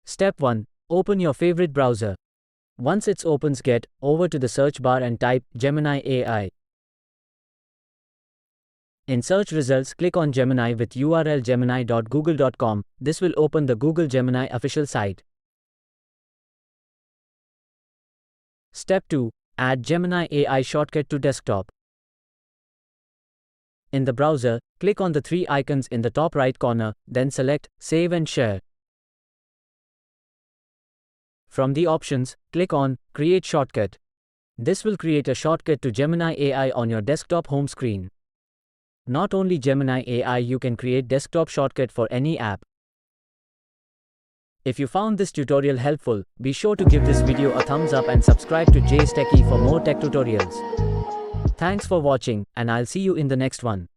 Step 1. Open your favorite browser. Once it opens, get over to the search bar and type Gemini AI. In search results, click on Gemini with URL gemini.google.com. This will open the Google Gemini official site. Step 2. Add Gemini AI shortcut to desktop. In the browser, click on the three icons in the top right corner, then select Save and Share. From the options, click on Create Shortcut. This will create a shortcut to Gemini AI on your desktop home screen. Not only Gemini AI, you can create desktop shortcut for any app. If you found this tutorial helpful, be sure to give this video a thumbs up and subscribe to Jay's Techie for more tech tutorials. Thanks for watching, and I'll see you in the next one.